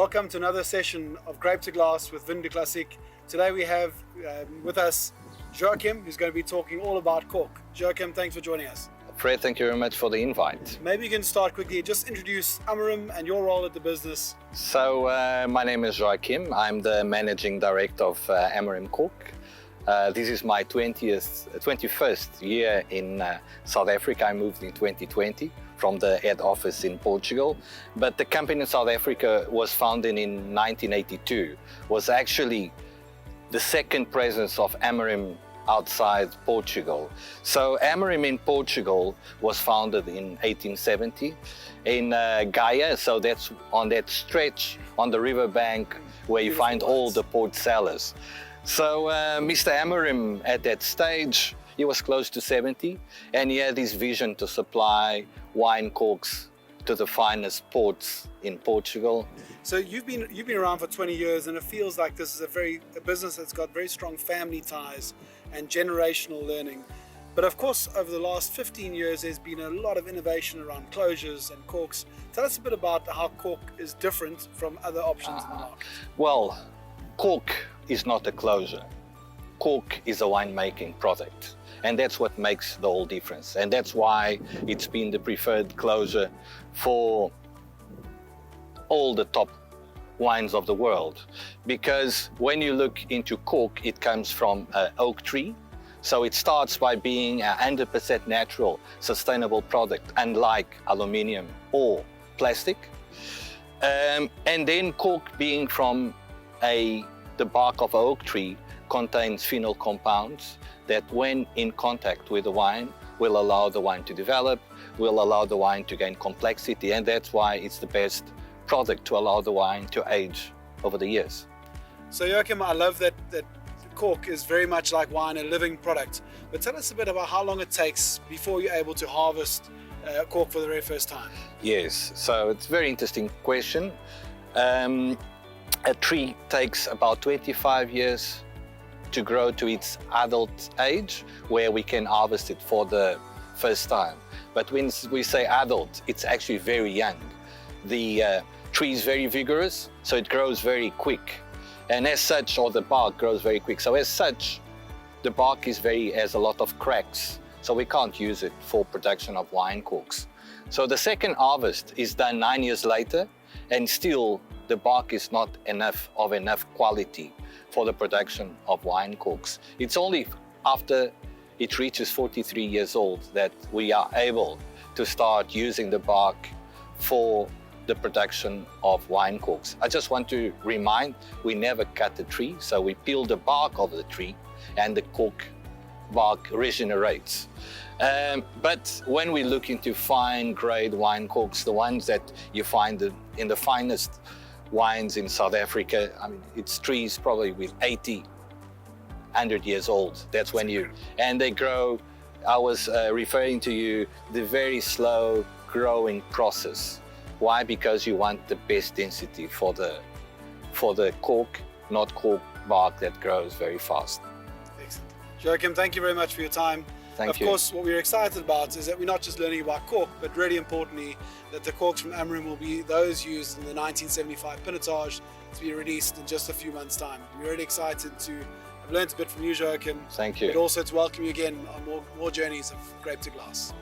Welcome to another session of Grape to Glass with Vin de Classique. Today we have with us Joaquim, who's going to be talking all about Cork. Joaquim, thanks for joining us. Fred, thank you very much for the invite. Maybe you can start quickly, just introduce Amarim and your role at the business. So my name is Joaquim. I'm the Managing Director of Amarim Cork. This is my 21st year in South Africa. I moved in 2020 from the head office in Portugal. But the company in South Africa was founded in 1982. Was actually the second presence of Amarim outside Portugal. So Amarim in Portugal was founded in 1870 in Gaia. So that's on that stretch on the riverbank where you find all the port cellars. So Mr. Amarim at that stage, he was close to 70, and he had this vision to supply wine corks to the finest ports in Portugal. So you've been around for 20 years, and it feels like this is a business that's got very strong family ties and generational learning. But of course, over the last 15 years, there's been a lot of innovation around closures and corks. Tell us a bit about how cork is different from other options in the market. Well, cork is not a closure. Cork is a winemaking product, and that's what makes the whole difference. And that's why it's been the preferred closure for all the top wines of the world. Because when you look into cork, it comes from an oak tree. So it starts by being a 100% natural, sustainable product, unlike aluminium or plastic. And then cork being from the bark of an oak tree contains phenol compounds that when in contact with the wine will allow the wine to develop, will allow the wine to gain complexity, and that's why it's the best product to allow the wine to age over the years. So Joachim, I love that cork is very much like wine, a living product. But tell us a bit about how long it takes before you're able to harvest cork for the very first time. Yes, so it's a very interesting question. A tree takes about 25 years to grow to its adult age, where we can harvest it for the first time. But when we say adult, it's actually very young. The tree is very vigorous, so it grows very quick. And as such, or the bark grows very quick. So as such, the bark has a lot of cracks, so we can't use it for production of wine corks. So the second harvest is done 9 years later, and still the bark is not enough quality for the production of wine corks. It's only after it reaches 43 years old that we are able to start using the bark for the production of wine corks. I just want to remind, we never cut the tree, so we peel the bark of the tree and the cork bark regenerates. But when we look into fine grade wine corks, the ones that you find in the finest wines in South Africa, I mean, it's trees probably with 80, 100 years old. That's when and they grow. I was referring to you, the very slow growing process. Why? Because you want the best density for the cork, not cork bark that grows very fast. Excellent. Joachim, thank you very much for your time. Thank you. Of course, what we're excited about is that we're not just learning about cork, but really importantly, that the corks from Amarim will be those used in the 1975 Pinotage to be released in just a few months' time. We're really excited to have learned a bit from you, Joachim. Thank you. But also to welcome you again on more journeys of Grape to Glass.